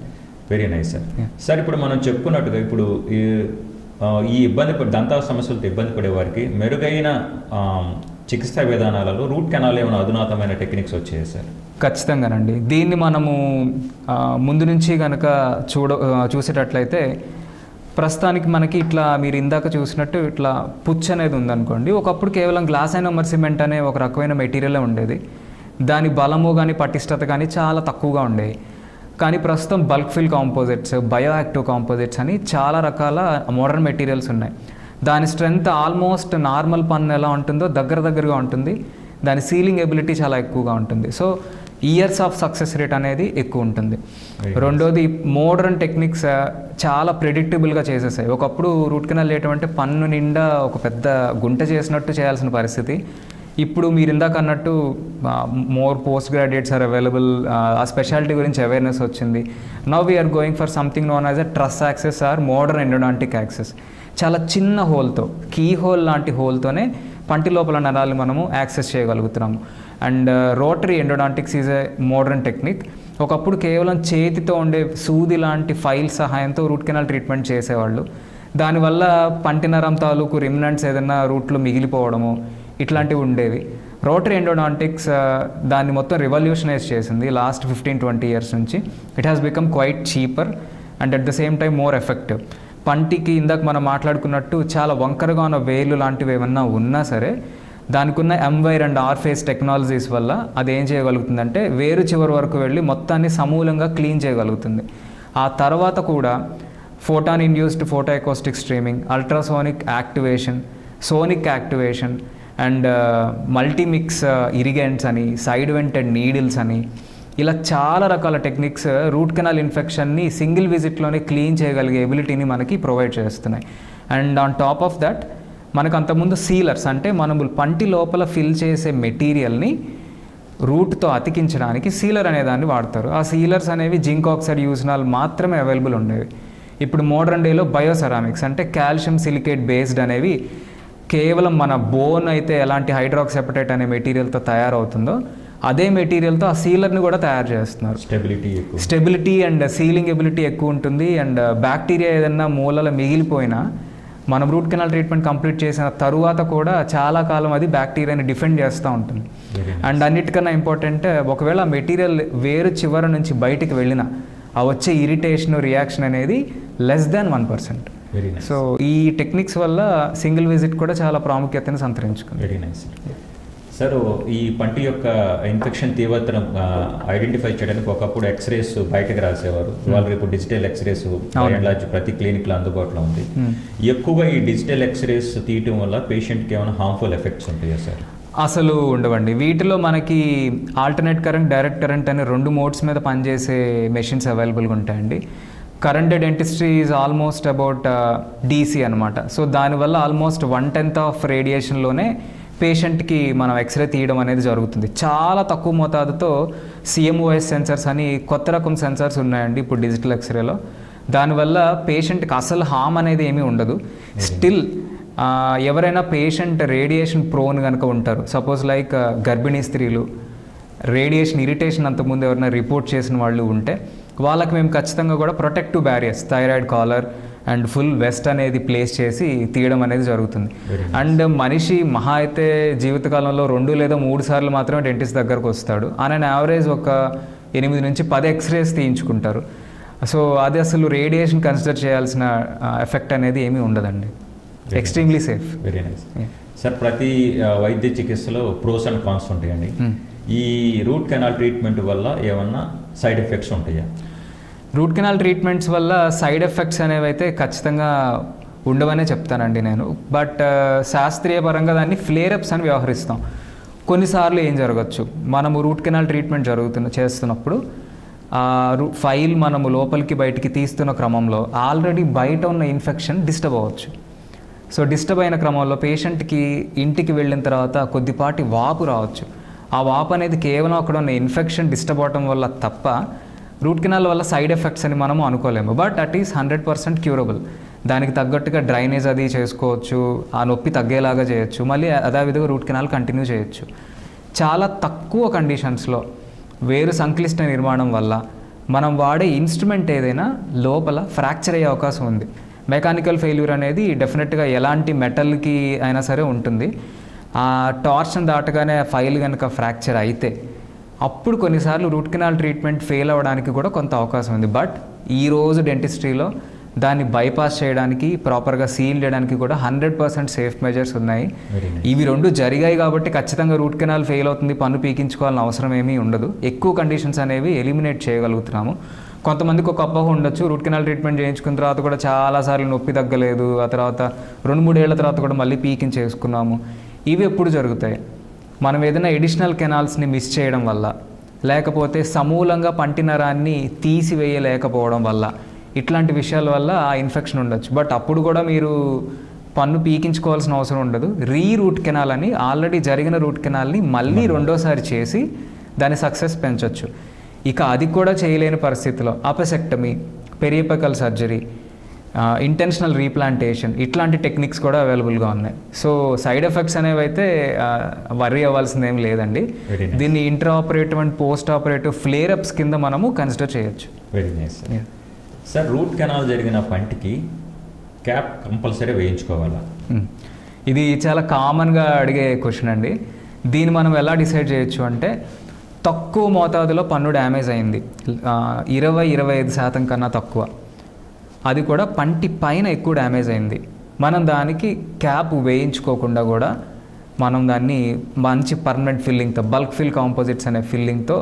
Very nice sir. సార్ ఇప్పుడు మనం చెప్పుకున్నట్టుగా ఇప్పుడు ఈ దంత సమస్యలతో ఇబ్బంది పడే వారికి మెరుగైన చికిత్సా విధానాలలో రూట్ కెనాల్ ఏమైనా అధునాతమైన టెక్నిక్స్ వచ్చాయి సార్? ఖచ్చితంగానండి. దీన్ని మనము ముందు నుంచి కనుక చూసేటట్లయితే ప్రస్తుతానికి మనకి ఇట్లా మీరు ఇందాక చూసినట్టు ఇట్లా పుచ్చు అనేది ఉందనుకోండి. ఒకప్పుడు కేవలం గ్లాస్ ఐనోమర్ సిమెంట్ అనే ఒక రకమైన మెటీరియలే ఉండేది, దాని బలము కానీ పటిష్టత కానీ చాలా తక్కువగా ఉండేవి. కానీ ప్రస్తుతం bulk fill composites, bio active composites అని చాలా రకాల మోడర్న్ మెటీరియల్స్ ఉన్నాయి. దాని స్ట్రెంగ్త్ ఆల్మోస్ట్ నార్మల్ పన్ను ఎలా ఉంటుందో దగ్గరగా ఉంటుంది, దాని సీలింగ్ ఎబిలిటీ చాలా ఎక్కువగా ఉంటుంది. So years of success rate అనేది ఎక్కువ ఉంటుంది. రెండోది మోడర్న్ టెక్నిక్స్ చాలా ప్రెడిక్టబుల్గా చేసేసాయి. ఒకప్పుడు రూట్ కెనాల్ చేయటం అంటే పన్ను నిండా ఒక పెద్ద గుంట చేసినట్టు చేయాల్సిన పరిస్థితి. ఇప్పుడు మీరు ఇందాక అన్నట్టు more post graduates are available, ఆ స్పెషాలిటీ గురించి అవేర్నెస్ వచ్చింది. Now we are going for something known as a truss access or modern endodontic access. చాలా చిన్న హోల్తో, కీ హోల్ లాంటి హోల్తోనే పంటి లోపల నరాలు మనము యాక్సెస్ చేయగలుగుతున్నాము. And rotary endodontics is a modern technique. ఒకప్పుడు కేవలం చేతితో ఉండే సూది లాంటి ఫైల్ సహాయంతో రూట్ కెనాల్ ట్రీట్మెంట్ చేసేవాళ్ళు. దానివల్ల పంటి నరం తాలూకు రిమినెంట్స్ ఏదైనా రూట్లో మిగిలిపోవడము ఇట్లాంటివి ఉండేవి. రోటరీ ఎండోడాంటిక్స్ దాన్ని మొత్తం రివల్యూషనైజ్ చేసింది లాస్ట్ 15-20 ఇయర్స్ నుంచి. It has become quite cheaper and at the same time more effective. పంటికి ఇందాక మనం మాట్లాడుకున్నట్టు చాలా వంకరగా ఉన్న వేలు లాంటివి ఏమన్నా ఉన్నా సరే దానికి ఉన్న ఎంవైర్ అండ్ ఆర్ఫేస్ టెక్నాలజీస్ వల్ల అది ఏం చేయగలుగుతుందంటే వేరు చివరి వరకు వెళ్ళి మొత్తాన్ని సమూలంగా క్లీన్ చేయగలుగుతుంది. ఆ తర్వాత కూడా photon induced photo acoustic streaming, ultrasonic activation, sonic activation and multimix irrigants అని, సైడ్ వెంటెడ్ నీడిల్స్ అని, ఇలా చాలా రకాల టెక్నిక్స్ రూట్ కెనాల్ ఇన్ఫెక్షన్ని సింగిల్ విజిట్లోనే క్లీన్ చేయగలిగే ఎబిలిటీని మనకి ప్రొవైడ్ చేస్తున్నాయి. And on top of that మనకు అంతకుముందు సీలర్స్, అంటే మనం పంటి లోపల ఫిల్ చేసే మెటీరియల్ని రూట్తో అతికించడానికి సీలర్ అనే దాన్ని వాడతారు. ఆ సీలర్స్ అనేవి జింక్ ఆక్సైడ్ యూజ్నాల్ మాత్రమే అవైలబుల్ ఉండేవి. ఇప్పుడు మోడర్న్ డేలో బయోసెరామిక్స్ అంటే కాల్షియం సిలికేట్ బేస్డ్ అనేవి కేవలం మన బోన్ అయితే ఎలాంటి హైడ్రాక్సెపటైట్ అనే మెటీరియల్తో తయారవుతుందో అదే మెటీరియల్తో ఆ సీలర్ని కూడా తయారు చేస్తున్నారు. స్టెబిలిటీ అండ్ సీలింగ్ ఎబిలిటీ ఎక్కువ ఉంటుంది. అండ్ బ్యాక్టీరియా ఏదన్నా మూలల మిగిలిపోయినా మనం రూట్ కెనాల్ ట్రీట్మెంట్ కంప్లీట్ చేసిన తరువాత కూడా చాలా కాలం అది బ్యాక్టీరియాని డిఫెండ్ చేస్తూ ఉంటుంది. అండ్ అన్నిటికన్నా ఇంపార్టెంట్, ఒకవేళ ఆ మెటీరియల్ వేరు చివరి నుంచి బయటికి వెళ్ళినా ఆ వచ్చే ఇరిటేషన్ రియాక్షన్ అనేది లెస్ దాన్ 1%. సో ఈ టెక్నిక్స్ వల్ల సింగిల్ విజిట్ కూడా చాలా ప్రాముఖ్యతను సంతరించుకుంది. Very nice sir. ఈ పంటి యొక్క ఇన్ఫెక్షన్ తీవ్రతను ఐడెంటిఫై చేయడానికి ఒకప్పుడు ఎక్స్రేస్ బయటకు రాసేవారు, వాళ్ళు రేపు డిజిటల్ ఎక్స్రేస్ ప్రతి క్లినిక్లో అందుబాటులో ఉంది. ఎక్కువగా ఈ డిజిటల్ ఎక్స్రేస్ తీయటం వల్ల పేషెంట్కి ఏమైనా హార్మ్ఫుల్ ఎఫెక్ట్స్ ఉంటాయా సార్? అసలు ఉండవండి. వీటిలో మనకి ఆల్టర్నేట్ కరెంట్, డైరెక్ట్ కరెంట్ అనే 2 మోడ్స్ మీద పనిచేసే మెషిన్స్ అవైలబుల్గా ఉంటాయండి. Current dentistry is almost about DC అనమాట. సో దానివల్ల ఆల్మోస్ట్ 1/10 ఆఫ్ రేడియేషన్లోనే పేషెంట్కి మనం ఎక్స్రే తీయడం అనేది జరుగుతుంది. చాలా తక్కువ మోతాదుతో CMOS సెన్సర్స్ అని కొత్త రకం సెన్సర్స్ ఉన్నాయండి ఇప్పుడు డిజిటల్ ఎక్స్రేలో. దానివల్ల పేషెంట్కి అసలు హామ్ అనేది ఏమీ ఉండదు. స్టిల్ ఎవరైనా పేషెంట్ రేడియేషన్ ప్రోన్ కనుక ఉంటారు, సపోజ్ లైక్ గర్భిణీ స్త్రీలు, రేడియేషన్ ఇరిటేషన్ అంతకుముందు ఎవరైనా రిపోర్ట్ చేసిన వాళ్ళు ఉంటే వాళ్ళకి మేము ఖచ్చితంగా కూడా protective barriers, thyroid collar and full vest అనేది ప్లేస్ చేసి తీయడం అనేది జరుగుతుంది. అండ్ మనిషి మహా అయితే జీవితకాలంలో 2 లేదా 3 సార్లు మాత్రమే డెంటిస్ట్ దగ్గరకు వస్తాడు. ఆన్ యావరేజ్ ఒక 8 నుంచి 10 ఎక్స్రేస్ తీయించుకుంటారు. సో అది అసలు రేడియేషన్ కన్సిడర్ చేయాల్సిన ఎఫెక్ట్ అనేది ఏమీ ఉండదండి. Extremely safe. Very nice. Sir ప్రతి వైద్య చికిత్సలో ప్రోస్ అండ్ కాన్స్ ఉంటాయండి. ఈ రూట్ కెనాల్ ట్రీట్మెంట్ వల్ల ఏమన్నా సైడ్ ఎఫెక్ట్స్ ఉంటాయా? రూట్ కెనాల్ ట్రీట్మెంట్స్ వల్ల సైడ్ ఎఫెక్ట్స్ అనేవి అయితే ఖచ్చితంగా ఉండవనే చెప్తానండి నేను. బట్ శాస్త్రీయ పరంగా దాన్ని ఫ్లేరప్స్ అని వ్యవహరిస్తాం. కొన్నిసార్లు ఏం జరగచ్చు, మనము రూట్ కెనాల్ ట్రీట్మెంట్ చేస్తున్నప్పుడు ఫైల్ మనము లోపలికి బయటికి తీస్తున్న క్రమంలో ఆల్రెడీ బయట ఉన్న ఇన్ఫెక్షన్ డిస్టర్బ్ అవ్వచ్చు. సో డిస్టర్బ్ అయిన క్రమంలో పేషెంట్కి ఇంటికి వెళ్ళిన తర్వాత కొద్దిపాటి వాపు రావచ్చు. ఆ వాపు అనేది కేవలం అక్కడ ఉన్న ఇన్ఫెక్షన్ డిస్టర్బ్ అవడం వల్ల తప్ప రూట్ కెనాల్ వల్ల సైడ్ ఎఫెక్ట్స్ అని మనము అనుకోలేము. But it is 100% curable. దానికి తగ్గట్టుగా డ్రైనేజ్ అది చేసుకోవచ్చు, ఆ నొప్పి తగ్గేలాగా చేయొచ్చు, మళ్ళీ అదేవిధంగా రూట్ కెనాల్ కంటిన్యూ చేయొచ్చు. చాలా తక్కువ కండిషన్స్లో వేరు సంక్లిష్ట నిర్మాణం వల్ల మనం వాడే ఇన్స్ట్రుమెంట్ ఏదైనా లోపల ఫ్రాక్చర్ అయ్యే అవకాశం ఉంది. మెకానికల్ ఫెయిల్యూర్ అనేది డెఫినెట్గా ఎలాంటి మెటల్కి అయినా సరే ఉంటుంది. ఆ టార్షన్ దాటగానే ఫైల్ కనుక ఫ్రాక్చర్ అయితే అప్పుడు కొన్నిసార్లు రూట్ కెనాల్ ట్రీట్మెంట్ ఫెయిల్ అవ్వడానికి కూడా కొంత అవకాశం ఉంది. బట్ ఈరోజు డెంటిస్ట్రీలో దాన్ని బైపాస్ చేయడానికి, ప్రాపర్గా సీల్ చేయడానికి కూడా 100% సేఫ్ మెజర్స్ ఉన్నాయి. ఇవి రెండు జరిగాయి కాబట్టి ఖచ్చితంగా రూట్ కెనాల్ ఫెయిల్ అవుతుంది, పన్ను పీకించుకోవాలని అవసరం ఏమీ ఉండదు. ఎక్కువ కండిషన్స్ అనేవి ఎలిమినేట్ చేయగలుగుతున్నాము. కొంతమందికి ఒక అపోహ ఉండొచ్చు, రూట్ కెనాల్ ట్రీట్మెంట్ చేయించుకున్న తర్వాత కూడా చాలాసార్లు నొప్పి తగ్గలేదు, ఆ తర్వాత 2-3 ఏళ్ల తర్వాత కూడా మళ్ళీ పీకించేసుకున్నాము. ఇవి ఎప్పుడు జరుగుతాయి? మనం ఏదైనా ఎడిషనల్ కెనాల్స్ని మిస్ చేయడం వల్ల, లేకపోతే సమూలంగా పంటి నరాన్ని తీసివేయలేకపోవడం వల్ల, ఇట్లాంటి విషయాల వల్ల ఆ ఇన్ఫెక్షన్ ఉండొచ్చు. బట్ అప్పుడు కూడా మీరు పన్ను పీకించుకోవాల్సిన అవసరం ఉండదు. రూట్ కెనాల్ అని ఆల్రెడీ జరిగిన రూట్ కెనాల్ని మళ్ళీ రెండోసారి చేసి దాని సక్సెస్ పెంచవచ్చు. ఇక అది కూడా చేయలేని పరిస్థితిలో అపెసెక్టమీ, పెరియాపికల్ సర్జరీ, ఇంటెన్షనల్ రీప్లాంటేషన్ ఇట్లాంటి టెక్నిక్స్ కూడా అవైలబుల్గా ఉన్నాయి. సో సైడ్ ఎఫెక్ట్స్ అనేవి అయితే వర్రీ అవ్వాల్సింది ఏం లేదండి. దీన్ని inter operative and post operative flare ups కింద మనము కన్సిడర్ చేయొచ్చు. Very nice sir. Root canal జరిగిన పంటికి క్యాప్ కంపల్సరీ వేయించుకోవాలా? ఇది చాలా కామన్గా అడిగే క్వశ్చన్ అండి. దీన్ని మనం ఎలా డిసైడ్ చేయొచ్చు అంటే, తక్కువ మోతాదులో పన్ను డ్యామేజ్ అయింది, 20-25% కన్నా తక్కువ, అది కూడా పంటి పైన ఎక్కువ డ్యామేజ్ అయింది, మనం దానికి క్యాప్ వేయించుకోకుండా కూడా మనం దాన్ని మంచి పర్మనెంట్ ఫిల్లింగ్తో, బల్క్ ఫిల్ కాంపోజిట్స్ అనే ఫిల్లింగ్తో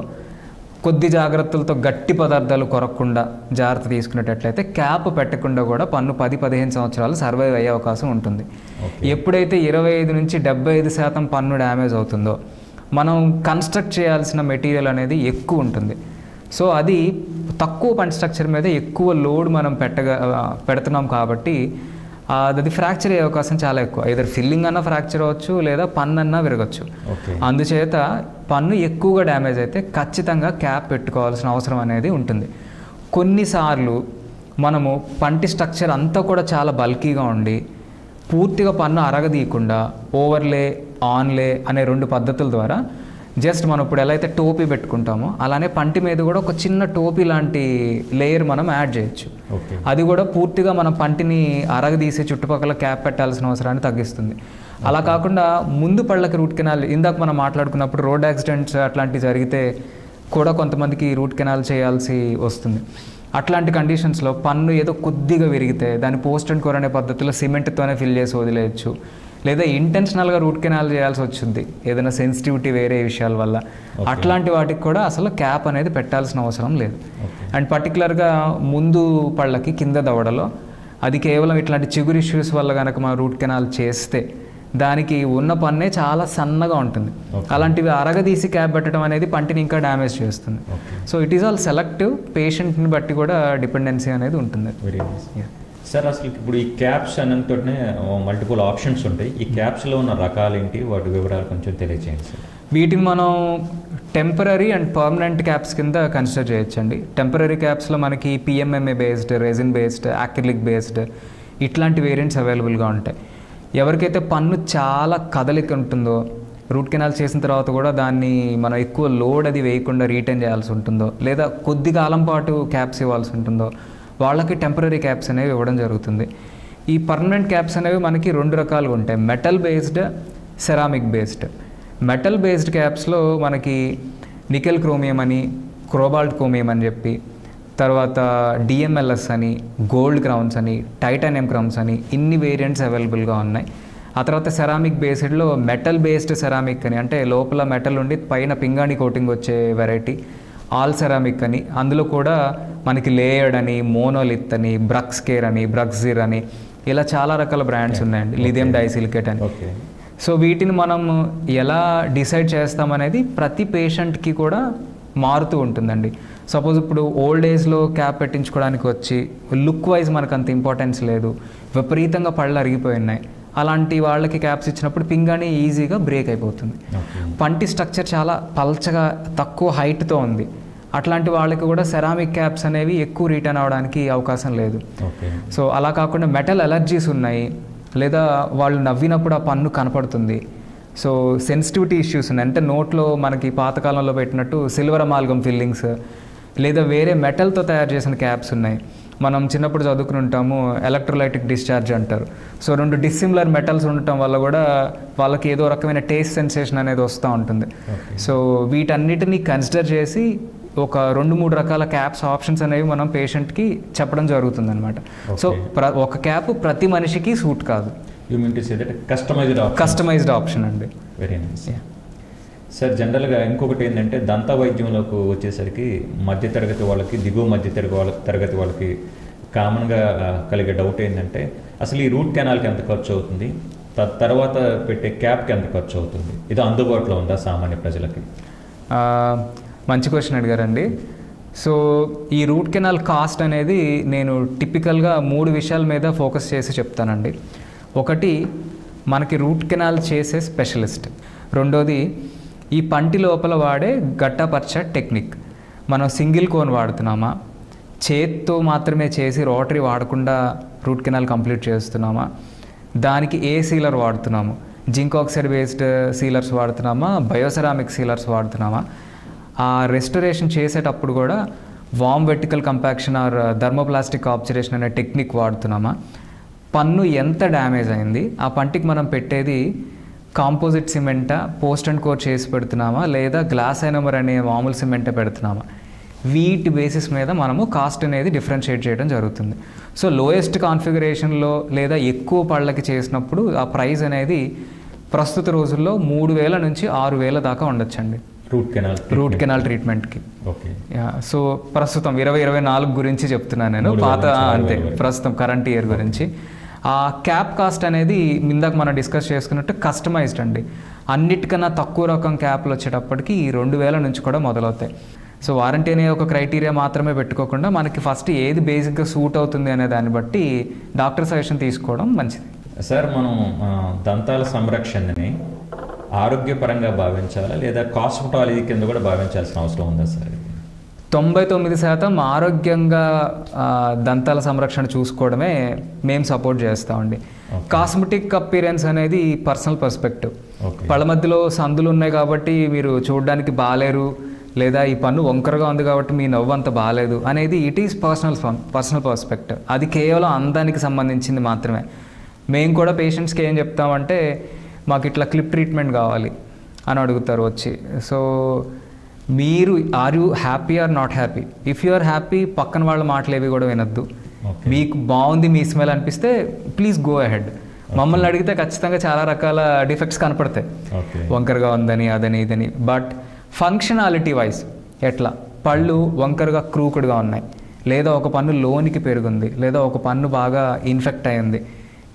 కొద్ది జాగ్రత్తలతో గట్టి పదార్థాలు కొరకుండా జాగ్రత్త తీసుకునేటట్లయితే క్యాప్ పెట్టకుండా కూడా పన్ను 10-15 సంవత్సరాలు సర్వైవ్ అయ్యే అవకాశం ఉంటుంది. ఎప్పుడైతే 25-75% పన్ను డ్యామేజ్ అవుతుందో మనం కన్స్ట్రక్ట్ చేయాల్సిన మెటీరియల్ అనేది ఎక్కువ ఉంటుంది. సో అది తక్కువ పంటి స్ట్రక్చర్ మీద ఎక్కువ లోడ్ మనం పెడుతున్నాం కాబట్టి అది ఫ్రాక్చర్ అయ్యే అవకాశం చాలా ఎక్కువ. ఐదర్ ఫిల్లింగ్ అన్నా ఫ్రాక్చర్ అవ్వచ్చు, లేదా పన్ను అన్నా విరగచ్చు. అందుచేత పన్ను ఎక్కువగా డ్యామేజ్ అయితే ఖచ్చితంగా క్యాప్ పెట్టుకోవాల్సిన అవసరం అనేది ఉంటుంది. కొన్నిసార్లు మనము పంటి స్ట్రక్చర్ అంతా కూడా చాలా బల్కీగా ఉండి పూర్తిగా పన్ను అరగదీయకుండా ఓవర్లే, ఆన్లే అనే 2 పద్ధతుల ద్వారా జస్ట్ మనం ఇప్పుడు ఎలా అయితే టోపీ పెట్టుకుంటామో అలానే పంటి మీద కూడా ఒక చిన్న టోపీ లాంటి లేయర్ మనం యాడ్ చేయొచ్చు. అది కూడా పూర్తిగా మనం పంటిని అరగదీసి చుట్టుపక్కల క్యాప్ పెట్టాల్సిన అవసరాన్ని తగ్గిస్తుంది. అలా కాకుండా ముందు పళ్ళకి రూట్ కెనాల్, ఇందాక మనం మాట్లాడుకున్నప్పుడు రోడ్ యాక్సిడెంట్స్ అట్లాంటివి జరిగితే కూడా కొంతమందికి రూట్ కెనాల్ చేయాల్సి వస్తుంది. అట్లాంటి కండిషన్స్లో పన్ను ఏదో కొద్దిగా విరిగితే దాన్ని పోస్ట్ అండ్ కోర్ అనే పద్ధతిలో సిమెంట్తోనే ఫిల్ చేసి వదిలేయచ్చు, లేదా ఇంటెన్షనల్గా రూట్ కెనాల్ చేయాల్సి వచ్చింది ఏదైనా సెన్సిటివిటీ వేరే విషయాల వల్ల. అట్లాంటి వాటికి కూడా అసలు క్యాప్ అనేది పెట్టాల్సిన అవసరం లేదు. అండ్ పర్టికులర్గా ముందు పళ్ళకి కింద దవడలో అది కేవలం ఇట్లాంటి చిగురు ఇష్యూస్ వల్ల కనుక మనం రూట్ కెనాల్ చేస్తే దానికి ఉన్న పన్నే చాలా సన్నగా ఉంటుంది. అలాంటివి అరగదీసి క్యాప్ పెట్టడం అనేది పంటిని ఇంకా డ్యామేజ్ చేస్తుంది. So it is all selective, పేషెంట్ని బట్టి కూడా డిపెండెన్సీ అనేది ఉంటుంది. సార్ అసలు ఇప్పుడు ఈ క్యాప్స్ అనంతనే మల్టిపుల్ ఆప్షన్స్ ఉంటాయి. ఈ క్యాప్స్లో ఉన్న రకాలు ఏంటి, వాటి వివరాలు కొంచెం తెలియజేయండి సార్. వీటిని మనం టెంపరీ అండ్ పర్మనెంట్ క్యాప్స్ కింద కన్సిడర్ చేయొచ్చండి. టెంపరీ క్యాప్స్లో మనకి PMMA based, resin based, acrylic based ఇట్లాంటి వేరియంట్స్ అవైలబుల్గా ఉంటాయి. ఎవరికైతే పన్ను చాలా కదలిక ఉంటుందో, రూట్ కెనాల్ చేసిన తర్వాత కూడా దాన్ని మనం ఎక్కువ లోడ్ అది వేయకుండా రీటైన్ చేయాల్సి ఉంటుందో, లేదా కొద్ది కాలం పాటు క్యాప్స్ ఇవ్వాల్సి ఉంటుందో వాళ్ళకి టెంపరీ క్యాప్స్ అనేవి ఇవ్వడం జరుగుతుంది. ఈ పర్మనెంట్ క్యాప్స్ అనేవి మనకి 2 రకాలుగా ఉంటాయి, metal based, ceramic based. Metal based క్యాప్స్లో మనకి నికెల్ క్రోమియం అని, క్రోబాల్ట్ క్రోమియం అని చెప్పి, తర్వాత డిఎంఎల్ఎస్ అని, గోల్డ్ క్రౌన్స్ అని, టైటానియం క్రౌన్స్ అని ఇన్ని వేరియంట్స్ అవైలబుల్గా ఉన్నాయి. ఆ తర్వాత సెరామిక్ బేస్డ్లో మెటల్ బేస్డ్ సెరామిక్ అని, అంటే లోపల మెటల్ ఉండి పైన పింగాణి కోటింగ్ వచ్చే వెరైటీ ఆల్ సెరామిక్ అని, అందులో కూడా మనకి లేయర్డ్ అని, మోనోలిత్ అని, బ్రక్స్ కేర్ అని, బ్రక్సిర్ అని, ఇలా చాలా రకాల బ్రాండ్స్ ఉన్నాయండి, లిథియం డైసిలికేట్ అని. సో వీటిని మనం ఎలా డిసైడ్ చేస్తామనేది ప్రతి పేషెంట్కి కూడా మారుతూ ఉంటుందండి. సపోజ్ ఇప్పుడు ఓల్డ్ ఏజ్లో క్యాప్ పెట్టించుకోవడానికి వచ్చి లుక్ వైజ్ మనకు అంత ఇంపార్టెన్స్ లేదు, విపరీతంగా పళ్ళు అరిగిపోయి ఉన్నాయి, అలాంటి వాళ్ళకి క్యాప్స్ ఇచ్చినప్పుడు పింగాణి ఈజీగా బ్రేక్ అయిపోతుంది. పంటి స్ట్రక్చర్ చాలా పల్చగా తక్కువ హైట్తో ఉంది, అట్లాంటి వాళ్ళకి కూడా సెరామిక్ క్యాప్స్ అనేవి ఎక్కువ రిటర్న్ అవ్వడానికి అవకాశం లేదు. సో అలా కాకుండా మెటల్ అలర్జీస్ ఉన్నాయి, లేదా వాళ్ళు నవ్వినప్పుడు ఆ పన్ను కనపడుతుంది, సో సెన్సిటివిటీ ఇష్యూస్ ఉన్నాయి, అంటే నోట్లో మనకి పాతకాలంలో పెట్టినట్టు సిల్వర్ అమాల్గమ్ ఫిల్లింగ్స్, లేదా వేరే మెటల్తో తయారు చేసిన క్యాప్స్ ఉన్నాయి. మనం చిన్నప్పుడు చదువుకుని ఉంటాము ఎలక్ట్రోలైటిక్ డిశ్చార్జ్ అంటారు. సో 2 డిస్సిమిలర్ మెటల్స్ ఉండటం వల్ల కూడా వాళ్ళకి ఏదో రకమైన టేస్ట్ సెన్సేషన్ అనేది వస్తూ ఉంటుంది. సో వీటన్నిటిని కన్సిడర్ చేసి ఒక 2-3 రకాల క్యాప్స్ ఆప్షన్స్ అనేవి మనం పేషెంట్కి చెప్పడం జరుగుతుంది అనమాట. సో ఒక క్యాప్ ప్రతి మనిషికి సూట్ కాదు, కస్టమైజ్డ్ ఆప్షన్ అండి. Very nice sir. జనరల్గా ఇంకొకటి ఏంటంటే దంత వైద్యంలోకి వచ్చేసరికి మధ్యతరగతి వాళ్ళకి, దిగువ మధ్యతరగతి వాళ్ళకి కామన్గా కలిగే డౌట్ ఏంటంటే అసలు ఈ రూట్ కెనాల్కి ఎంత ఖర్చు అవుతుంది, తర్వాత పెట్టే క్యాప్కి ఎంత ఖర్చు అవుతుంది, ఇది అందుబాటులో ఉందా సామాన్య ప్రజలకి? మంచి క్వశ్చన్ అడిగారండి. సో ఈ రూట్ కెనాల్ కాస్ట్ అనేది నేను టిపికల్గా 3 విషయాల మీద ఫోకస్ చేసి చెప్తానండి. ఒకటి మనకి రూట్ కెనాల్ చేసే స్పెషలిస్ట్, రెండోది ఈ పంటి లోపల వాడే గట్టపర్చ టెక్నిక్, మనం సింగిల్ కోన్ వాడుతున్నామా, చేత్తో మాత్రమే చేసి రోటరీ వాడకుండా రూట్ కెనాల్ కంప్లీట్ చేస్తున్నామా, దానికి ఏ సీలర్ వాడుతున్నాము, zinc oxide based sealers వాడుతున్నామా, బయోసెరామిక్ sealers వాడుతున్నామా, ఆ రెస్టరేషన్ చేసేటప్పుడు కూడా వామ్ వెర్టికల్ కంపాక్షన్ ఆర్ థర్మోప్లాస్టిక్ ఆబ్జరేషన్ అనే టెక్నిక్ వాడుతున్నామా, పన్ను ఎంత డ్యామేజ్ అయింది, ఆ పంటికి మనం పెట్టేది కాంపోజిట్ సిమెంటా, పోస్ట్ అండ్ కోర్ చేసి పెడుతున్నామా, లేదా గ్లాస్ ఐనమర్ అనే మామూలు సిమెంటే పెడుతున్నామా, వీటి బేసిస్ మీద మనము కాస్ట్ అనేది డిఫరెన్షియేట్ చేయడం జరుగుతుంది. సో లోయెస్ట్ కాన్ఫిగరేషన్లో లేదా ఎక్కువ పళ్ళకి చేసినప్పుడు ఆ ప్రైస్ అనేది ప్రస్తుత రోజుల్లో 3,000 నుంచి 6,000 దాకా ఉండొచ్చండి రూట్ కెనాల్ ట్రీట్మెంట్కి. సో ప్రస్తుతం 2024 గురించి చెప్తున్నాను నేను, పాత అంతే ప్రస్తుతం కరెంట్ ఇయర్ గురించి. ఆ క్యాప్ కాస్ట్ అనేది ఇందాక మనం డిస్కస్ చేసుకున్నట్టు కస్టమైజ్డ్ అండి. అన్నిటికన్నా తక్కువ రకం క్యాప్లు వచ్చేటప్పటికి 2,000 నుంచి కూడా మొదలవుతాయి. సో వారంటీ అనే ఒక క్రైటీరియా మాత్రమే పెట్టుకోకుండా మనకి ఫస్ట్ ఏది బేసిక్గా సూట్ అవుతుంది అనే దాన్ని బట్టి డాక్టర్ సజెషన్ తీసుకోవడం మంచిది. సార్ మనం దంతాల సంరక్షణని ఆరోగ్యపరంగా భావించాలా లేదా కాస్మెటాలజీ కింద కూడా భావించాల్సిన అవసరం ఉందా సార్? 99% ఆరోగ్యంగా దంతాల సంరక్షణ చూసుకోవడమే మేము సపోర్ట్ చేస్తామండి. కాస్మెటిక్ అపీరెన్స్ అనేది పర్సనల్ పర్స్పెక్టివ్. పళ్ళ మధ్యలో సందులు ఉన్నాయి కాబట్టి మీరు చూడడానికి బాగాలేరు, లేదా ఈ పన్ను వంకరగా ఉంది కాబట్టి మీ నవ్వు అంత బాగాలేదు అనేది ఇట్ ఈస్ పర్సనల్ పర్స్పెక్టివ్. అది కేవలం అందానికి సంబంధించింది మాత్రమే. మేము కూడా పేషెంట్స్కి ఏం చెప్తామంటే మాకు ఇట్లా క్లిప్ ట్రీట్మెంట్ కావాలి అని అడుగుతారు వచ్చి. సో మీరు are you happy or not happy? If you are happy పక్కన వాళ్ళ మాటలు ఏవి కూడా వినొద్దు. మీకు బాగుంది, మీ స్మెల్ అనిపిస్తే ప్లీజ్ గో అహెడ్. మమ్మల్ని అడిగితే ఖచ్చితంగా చాలా రకాల డిఫెక్ట్స్ కనపడతాయి, వంకరగా ఉందని అదని ఇదని. బట్ ఫంక్షనాలిటీ వైజ్ ఎట్లా పళ్ళు వంకరగా క్రూకుడ్గా ఉన్నాయి, లేదా ఒక పన్ను లోనికి పెరుగుంది, లేదా ఒక పన్ను బాగా ఇన్ఫెక్ట్ అయింది,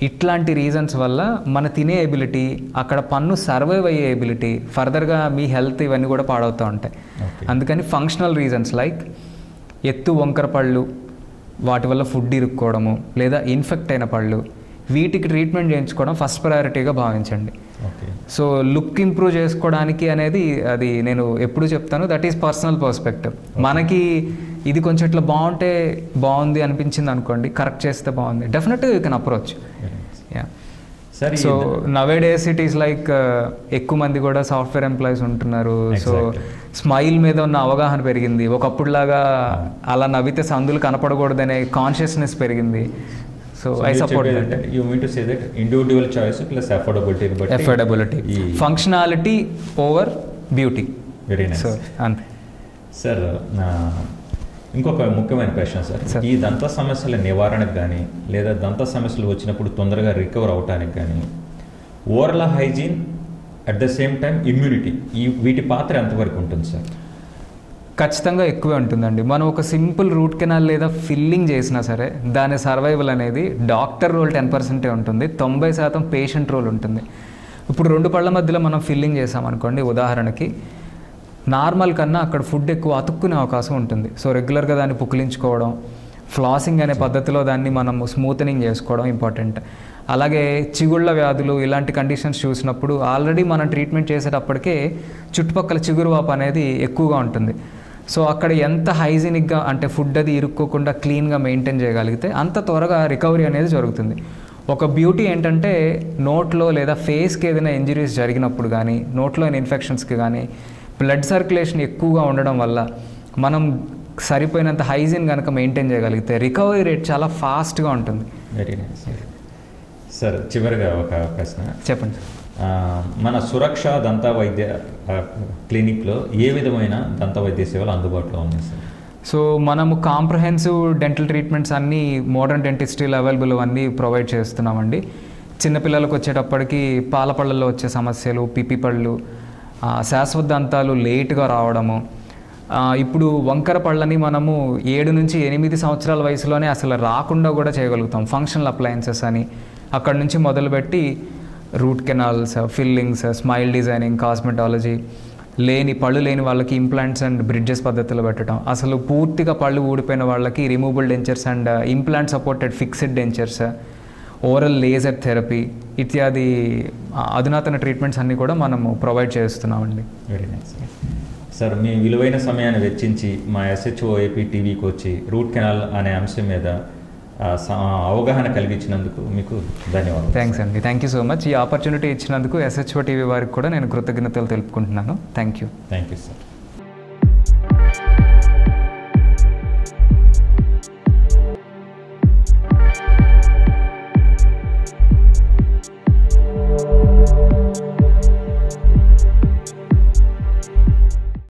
ఇట్లాంటి రీజన్స్ వల్ల మన తినే ఎబిలిటీ, అక్కడ పన్ను సర్వైవ్ అయ్యే ఎబిలిటీ, ఫర్దర్గా మీ హెల్త్ ఇవన్నీ కూడా పాడవుతూ ఉంటాయి. అందుకని ఫంక్షనల్ రీజన్స్ లైక్ ఎత్తు వంకర పళ్ళు, వాటి వల్ల ఫుడ్ ఇరుక్కోవడము, లేదా ఇన్ఫెక్ట్ అయిన పళ్ళు, వీటికి ట్రీట్మెంట్ చేయించుకోవడం ఫస్ట్ ప్రయారిటీగా భావించండి. సో లుక్ ఇంప్రూవ్ చేసుకోవడానికి అనేది అది నేను ఎప్పుడు చెప్తాను, దట్ ఈస్ పర్సనల్ పర్స్పెక్టివ్. మనకి ఇది కొంచెం ఇట్లా బాగుంటే బాగుంది అనిపించింది అనుకోండి, కరెక్ట్ చేస్తే బాగుంది, డెఫినెట్గా you can approach. So nowadays it is like ఎక్కువ మంది కూడా సాఫ్ట్వేర్ ఎంప్లాయీస్ ఉంటున్నారు. సో స్మైల్ మీద ఉన్న అవగాహన పెరిగింది. ఒకప్పుడులాగా అలా నవ్వితే సందులు కనపడకూడదనే కాన్షియస్నెస్ పెరిగింది. So I support that. You mean to say that individual choice plus affordability, functionality over beauty. Very nice. So ante sir, ఇంకొక ముఖ్యమైన ప్రశ్న సార్, ఈ దంత సమస్యల నివారణకు కానీ లేదా దంత సమస్యలు వచ్చినప్పుడు తొందరగా రికవర్ అవడానికి కానీ oral hygiene at the same time immunity, వీటి పాత్ర ఎంతవరకు ఉంటుంది సార్? ఖచ్చితంగా ఎక్కువే ఉంటుందండి. మనం ఒక సింపుల్ రూట్ కెనాల్ లేదా ఫిల్లింగ్ చేసినా సరే దాని సర్వైవల్ అనేది డాక్టర్ రోల్ 10% ఉంటుంది, 90% పేషెంట్ రోల్ ఉంటుంది. ఇప్పుడు 2 పళ్ళ మధ్యలో మనం ఫిల్లింగ్ చేసామనుకోండి ఉదాహరణకి, నార్మల్ కన్నా అక్కడ ఫుడ్ ఎక్కువ అతుక్కునే అవకాశం ఉంటుంది. సో రెగ్యులర్గా దాన్ని పుక్కిలించుకోవడం, ఫ్లాసింగ్ అనే పద్ధతిలో దాన్ని మనం స్మూతనింగ్ చేసుకోవడం ఇంపార్టెంట్. అలాగే చిగుళ్ళ వ్యాధులు ఇలాంటి కండిషన్స్ చూసినప్పుడు ఆల్రెడీ మనం ట్రీట్మెంట్ చేసేటప్పటికే చుట్టుపక్కల చిగురువాపు అనేది ఎక్కువగా ఉంటుంది. సో అక్కడ ఎంత హైజీనిక్గా అంటే ఫుడ్ అది ఇరుక్కోకుండా క్లీన్గా మెయింటైన్ చేయగలిగితే అంత త్వరగా రికవరీ అనేది జరుగుతుంది. ఒక బ్యూటీ ఏంటంటే నోట్లో లేదా ఫేస్కి ఏదైనా ఇంజరీస్ జరిగినప్పుడు కానీ, నోట్లోని ఇన్ఫెక్షన్స్కి కానీ బ్లడ్ సర్క్యులేషన్ ఎక్కువగా ఉండడం వల్ల మనం సరిపోయినంత హైజీన్ కనుక మెయింటైన్ చేయగలిగితే రికవరీ రేట్ చాలా ఫాస్ట్గా ఉంటుంది. Very nice sir. చివరిగా ఒక ప్రశ్న చెప్పండి. మన సురక్ష దంత వైద్య క్లినిక్లో ఏ విధమైన దంత వైద్య సేవలు అందుబాటులో ఉన్నాయి సార్? సో మనము కాంప్రహెన్సివ్ డెంటల్ ట్రీట్మెంట్స్ అన్నీ మోడర్న్ డెంటిస్ట్రీలో అవైలబుల్ అన్నీ ప్రొవైడ్ చేస్తున్నామండి. చిన్నపిల్లలకు వచ్చేటప్పటికి పాల పళ్ళల్లో వచ్చే సమస్యలు, పిప్పి పళ్ళు, శాశ్వత దంతాలు లేట్గా రావడము, ఇప్పుడు వంకర పళ్ళని మనము 7 నుంచి 8 సంవత్సరాల వయసులోనే అసలు రాకుండా కూడా చేయగలుగుతాం. ఫంక్షనల్ అప్లయన్సెస్ అని అక్కడ నుంచి మొదలుపెట్టి route canals, fillings, smile designing, cosmetology, పళ్ళు లేని వాళ్ళకి ఇంప్లాంట్స్ అండ్ బ్రిడ్జెస్ పద్ధతిలో పెట్టడం, అసలు పూర్తిగా పళ్ళు ఊడిపోయిన వాళ్ళకి removable dentures and implant supported fixed dentures, oral laser therapy ఇత్యాది అధునాతన ట్రీట్మెంట్స్ అన్నీ కూడా మనము ప్రొవైడ్ చేస్తున్నామండి. Very nice sir. మీ విలువైన సమయాన్ని వెచ్చించి మా SHO AP టీవీకి వచ్చి రూట్ కెనాల్ అనే అంశం మీద అవగాహన కలిగించినందుకు మీకు ధన్యవాదాలు. థ్యాంక్స్ అండి. Thank you so much. ఈ ఆపర్చునిటీ ఇచ్చినందుకు SHO TV వారికి కూడా నేను కృతజ్ఞతలు తెలుపుకుంటున్నాను. Thank you sir.